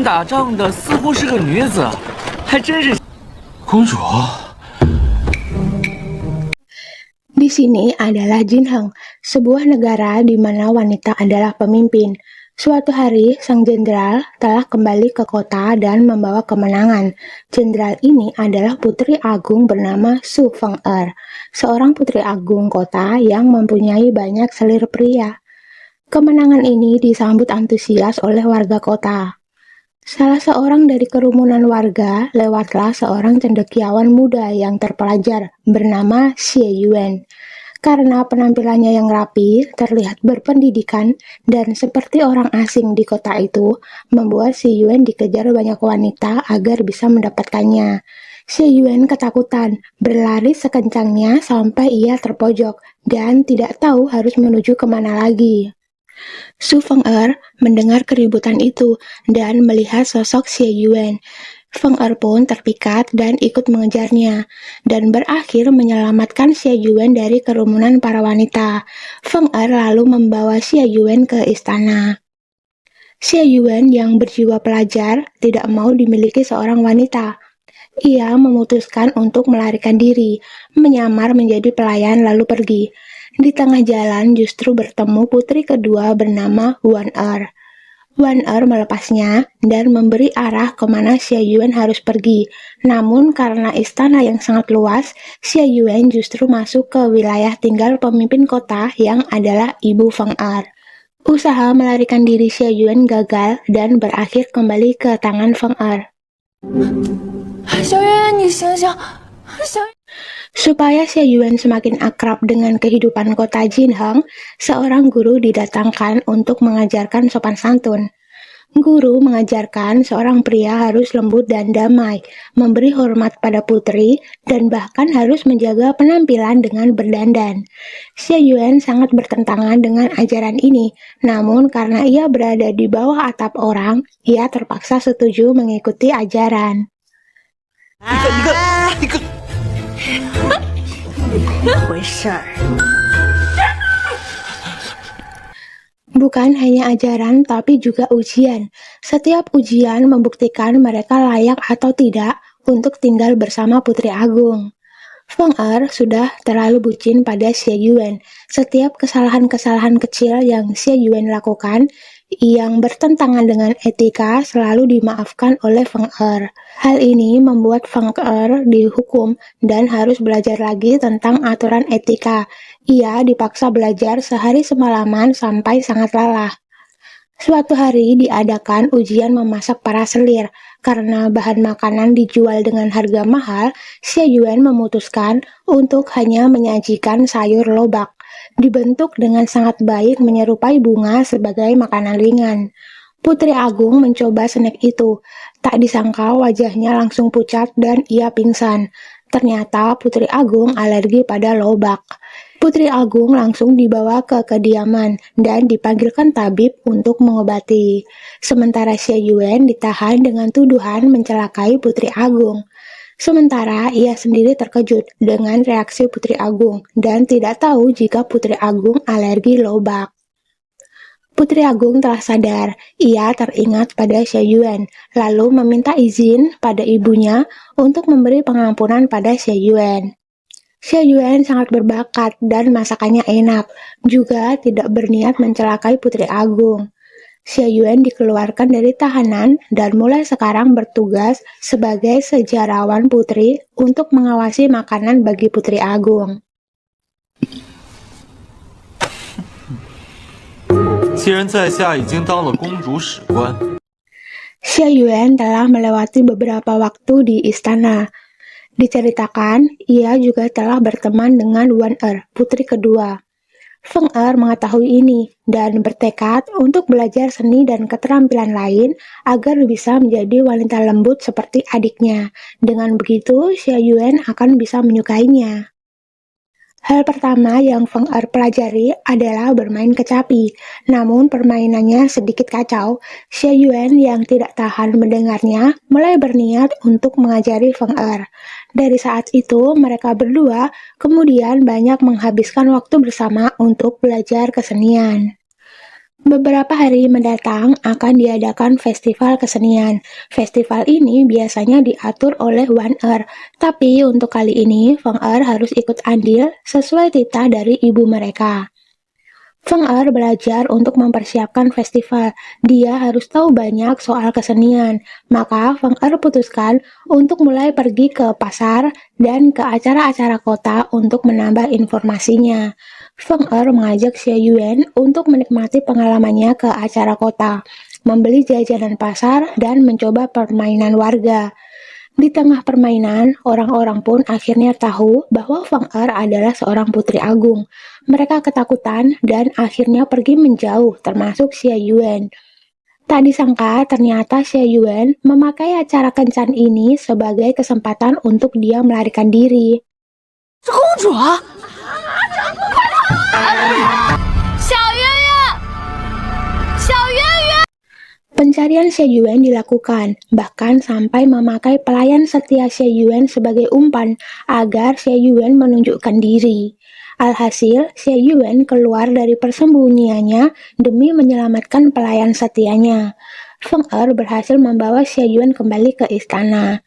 打仗的似乎是个女子，还真是。公主， Di sini adalah Jinheng, sebuah negara di mana wanita adalah pemimpin. Suatu hari, sang jenderal telah kembali ke kota dan membawa kemenangan. Jenderal ini adalah putri agung bernama Su Feng'er, seorang putri agung kota yang mempunyai banyak selir pria. Kemenangan ini disambut antusias oleh warga kota. Salah seorang dari kerumunan warga lewatlah seorang cendekiawan muda yang terpelajar bernama Xie Yuan. Karena penampilannya yang rapi, terlihat berpendidikan, dan seperti orang asing di kota itu, membuat Xie Yuan dikejar banyak wanita agar bisa mendapatkannya. Xie Yuan ketakutan, berlari sekencangnya sampai ia terpojok, dan tidak tahu harus menuju kemana lagi. Su Feng'er mendengar keributan itu dan melihat sosok Xie Yuan. Feng'er pun terpikat dan ikut mengejarnya, dan berakhir menyelamatkan Xie Yuan dari kerumunan para wanita. Feng'er lalu membawa Xie Yuan ke istana. Xie Yuan yang berjiwa pelajar tidak mau dimiliki seorang wanita. Ia memutuskan untuk melarikan diri, menyamar menjadi pelayan lalu pergi. Di tengah jalan justru bertemu putri kedua bernama Wan Er. Wan Er melepasnya dan memberi arah kemana Xie Yuan harus pergi. Namun karena istana yang sangat luas, Xie Yuan justru masuk ke wilayah tinggal pemimpin kota yang adalah ibu Feng Er. Usaha melarikan diri Xie Yuan gagal dan berakhir kembali ke tangan Feng Er. 小圆，你醒醒，小。 Supaya Xie Yuan semakin akrab dengan kehidupan kota Jinheng, seorang guru didatangkan untuk mengajarkan sopan santun. Guru mengajarkan seorang pria harus lembut dan damai, memberi hormat pada putri, dan bahkan harus menjaga penampilan dengan berdandan. Xie Yuan sangat bertentangan dengan ajaran ini, namun karena ia berada di bawah atap orang, ia terpaksa setuju mengikuti ajaran. 你个。 回事儿。 Bukan hanya ajaran, tapi juga ujian. Setiap ujian membuktikan mereka layak atau tidak untuk tinggal bersama Putri Agung. Feng Er sudah terlalu bucin pada Xie Yuan. Setiap kesalahan-kesalahan kecil yang Xie Yuan lakukan, yang bertentangan dengan etika selalu dimaafkan oleh Feng Er. Hal ini membuat Feng Er dihukum dan harus belajar lagi tentang aturan etika. Ia dipaksa belajar sehari semalaman sampai sangat lelah. Suatu hari diadakan ujian memasak para selir. Karena bahan makanan dijual dengan harga mahal, Xie Yuan memutuskan untuk hanya menyajikan sayur lobak. Dibentuk dengan sangat baik menyerupai bunga sebagai makanan ringan. Putri Agung mencoba snack itu. Tak disangka wajahnya langsung pucat dan ia pingsan. Ternyata Putri Agung alergi pada lobak. Putri Agung langsung dibawa ke kediaman dan dipanggilkan tabib untuk mengobati. Sementara Xie Yuan ditahan dengan tuduhan mencelakai Putri Agung. Sementara ia sendiri terkejut dengan reaksi Putri Agung dan tidak tahu jika Putri Agung alergi lobak. Putri Agung telah sadar, ia teringat pada Xie Yuan, lalu meminta izin pada ibunya untuk memberi pengampunan pada Xie Yuan. Xie Yuan sangat berbakat dan masakannya enak, juga tidak berniat mencelakai Putri Agung. Xie Yuan dikeluarkan dari tahanan dan mulai sekarang bertugas sebagai sejarawan putri untuk mengawasi makanan bagi Putri Agung. 既然在下已经当了公主史官， Xie Yuan telah melewati beberapa waktu di istana. Diceritakan, ia juga telah berteman dengan Wan Er, putri kedua. Feng Er mengetahui ini dan bertekad untuk belajar seni dan keterampilan lain agar bisa menjadi wanita lembut seperti adiknya. Dengan begitu, Xie Yuan akan bisa menyukainya. Hal pertama yang Feng Er pelajari adalah bermain kecapi. Namun permainannya sedikit kacau. Xie Yuan yang tidak tahan mendengarnya mulai berniat untuk mengajari Feng Er. Dari saat itu, mereka berdua kemudian banyak menghabiskan waktu bersama untuk belajar kesenian. Beberapa hari mendatang akan diadakan festival kesenian. Festival ini biasanya diatur oleh Wan tapi untuk kali ini Feng harus ikut andil sesuai titah dari ibu mereka. Feng belajar untuk mempersiapkan festival. Dia harus tahu banyak soal kesenian. Maka Feng putuskan untuk mulai pergi ke pasar dan ke acara-acara kota untuk menambah informasinya. Feng mengajak Xie Yuan untuk menikmati pengalamannya ke acara kota, membeli jajanan pasar, dan mencoba permainan warga. Di tengah permainan, orang-orang pun akhirnya tahu bahwa Feng adalah seorang putri agung. Mereka ketakutan dan akhirnya pergi menjauh, termasuk Xie Yuan. Tak disangka ternyata Xie Yuan memakai acara kencan ini sebagai kesempatan untuk dia melarikan diri. 是公主啊！小圆圆，小圆圆。 Pencarian Xie Yuan dilakukan, bahkan sampai memakai pelayan setia Xie Yuan sebagai umpan agar Xie Yuan menunjukkan diri. Alhasil, Xie Yuan keluar dari persembunyiannya demi menyelamatkan pelayan setianya. Feng berhasil membawa Xie Yuan kembali ke istana.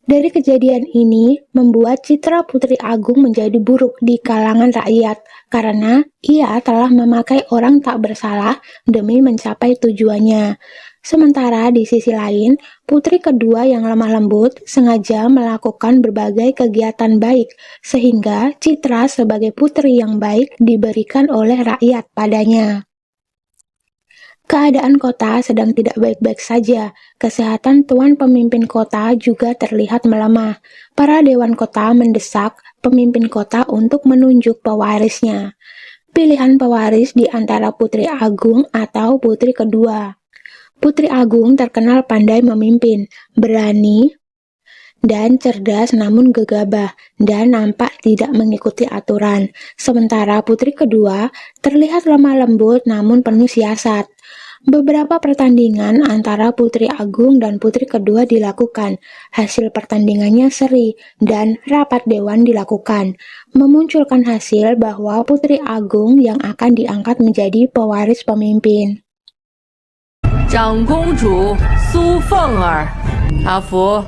Dari kejadian ini, membuat citra Putri Agung menjadi buruk di kalangan rakyat karena ia telah memakai orang tak bersalah demi mencapai tujuannya. Sementara di sisi lain, putri kedua yang lemah lembut sengaja melakukan berbagai kegiatan baik sehingga citra sebagai putri yang baik diberikan oleh rakyat padanya. Keadaan kota sedang tidak baik-baik saja. Kesehatan tuan pemimpin kota juga terlihat melemah. Para dewan kota mendesak pemimpin kota untuk menunjuk pewarisnya. Pilihan pewaris di antara Putri Agung atau Putri kedua. Putri Agung terkenal pandai memimpin, berani, dan cerdas namun gegabah, dan nampak tidak mengikuti aturan. Sementara Putri kedua terlihat lemah lembut namun penuh siasat. Beberapa pertandingan antara Putri Agung dan Putri kedua dilakukan. Hasil pertandingannya seri dan rapat dewan dilakukan, memunculkan hasil bahwa Putri Agung yang akan diangkat menjadi pewaris pemimpin. 长公主苏凤儿，阿福。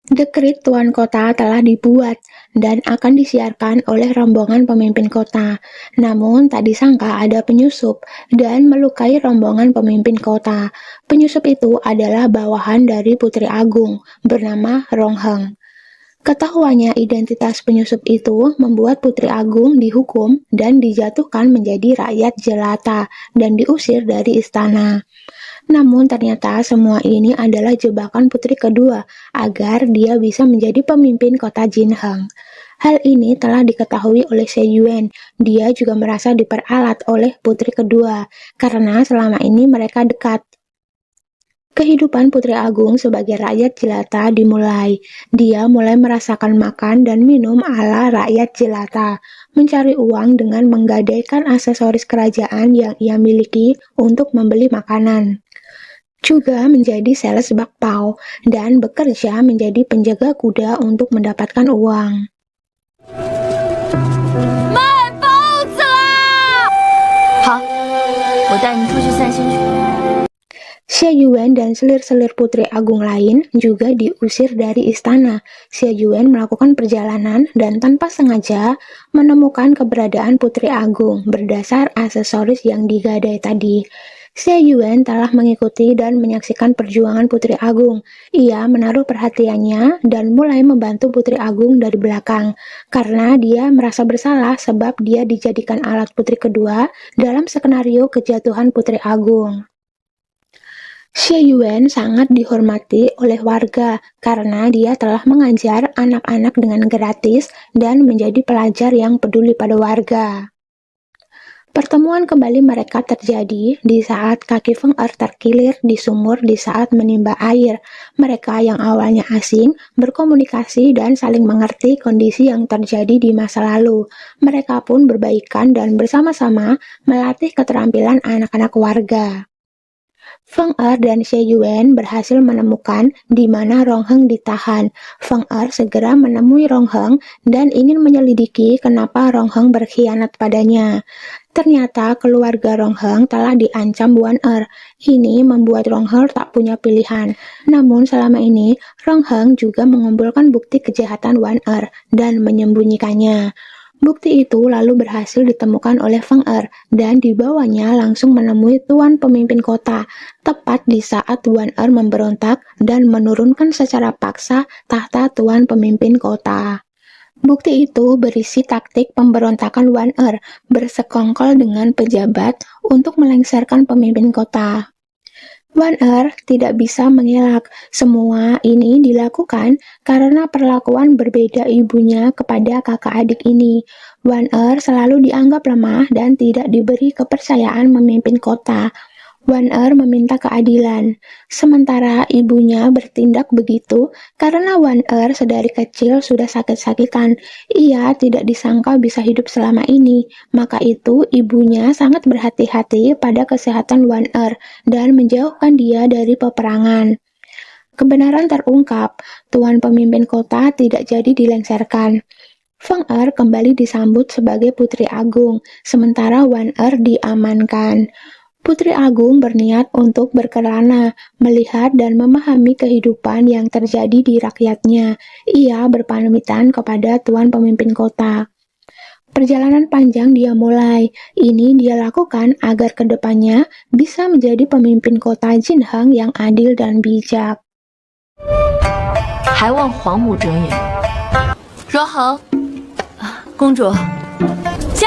Dekrit Tuan Kota telah dibuat dan akan disiarkan oleh rombongan pemimpin kota. Namun tak disangka ada penyusup dan melukai rombongan pemimpin kota. Penyusup itu adalah bawahan dari Putri Agung bernama Rongheng. Ketahuannya identitas penyusup itu membuat Putri Agung dihukum dan dijatuhkan menjadi rakyat jelata dan diusir dari istana. Namun ternyata semua ini adalah jebakan putri kedua agar dia bisa menjadi pemimpin kota Jinheng. Hal ini telah diketahui oleh Xie Yuan. Dia juga merasa diperalat oleh putri kedua karena selama ini mereka dekat. Kehidupan Putri Agung sebagai rakyat jelata dimulai. Dia mulai merasakan makan dan minum ala rakyat jelata, mencari uang dengan menggadaikan aksesoris kerajaan yang ia miliki untuk membeli makanan. Juga menjadi sales bakpao dan bekerja menjadi penjaga kuda untuk mendapatkan uang. 卖包子啦！好，我带你出去散心去。 Xie Yuan dan selir-selir Putri Agung lain juga diusir dari istana. Xie Yuan melakukan perjalanan dan tanpa sengaja menemukan keberadaan Putri Agung berdasar aksesoris yang digadai tadi. Xie Yuan telah mengikuti dan menyaksikan perjuangan Putri Agung. Ia menaruh perhatiannya dan mulai membantu Putri Agung dari belakang, karena dia merasa bersalah sebab dia dijadikan alat putri kedua dalam skenario kejatuhan Putri Agung. Xie Yuan sangat dihormati oleh warga karena dia telah mengajar anak-anak dengan gratis dan menjadi pelajar yang peduli pada warga. Pertemuan kembali mereka terjadi di saat kaki Feng terkilir di sumur di saat menimba air. Mereka yang awalnya asing berkomunikasi dan saling mengerti kondisi yang terjadi di masa lalu. Mereka pun berbaikan dan bersama-sama melatih keterampilan anak-anak warga. Feng dan Xie Yuan berhasil menemukan di mana Rongheng ditahan. Feng segera menemui Rongheng dan ingin menyelidiki kenapa Rongheng berkhianat padanya. Ternyata keluarga Rongheng telah diancam Wan-er. Ini membuat Rongheng tak punya pilihan. Namun selama ini, Rongheng juga mengumpulkan bukti kejahatan Wan-er dan menyembunyikannya. Bukti itu lalu berhasil ditemukan oleh Feng-er dan dibawanya langsung menemui tuan pemimpin kota, tepat di saat Wan-er memberontak dan menurunkan secara paksa tahta tuan pemimpin kota. Bukti itu berisi taktik pemberontakan Wan-er bersekongkol dengan pejabat untuk melengsarkan pemimpin kota. Wan-er tidak bisa mengelak. Semua ini dilakukan karena perlakuan berbeda ibunya kepada kakak adik ini. Wan-er selalu dianggap lemah dan tidak diberi kepercayaan memimpin kota. Wan-er meminta keadilan, sementara ibunya bertindak begitu karena Wan-er sedari kecil sudah sakit-sakitan. Ia tidak disangka bisa hidup selama ini, maka itu ibunya sangat berhati-hati pada kesehatan Wan-er dan menjauhkan dia dari peperangan. Kebenaran terungkap, tuan pemimpin kota tidak jadi dilengsarkan. Feng-er kembali disambut sebagai Putri Agung, sementara Wan-er diamankan. Putri Agung berniat untuk berkelana, melihat dan memahami kehidupan yang terjadi di rakyatnya. Ia berpamitan kepada tuan pemimpin kota. Perjalanan panjang dia mulai. Ini dia lakukan agar kedepannya bisa menjadi pemimpin kota Jinheng yang adil dan bijak. 还望皇母睁眼。若恒，公主，驾！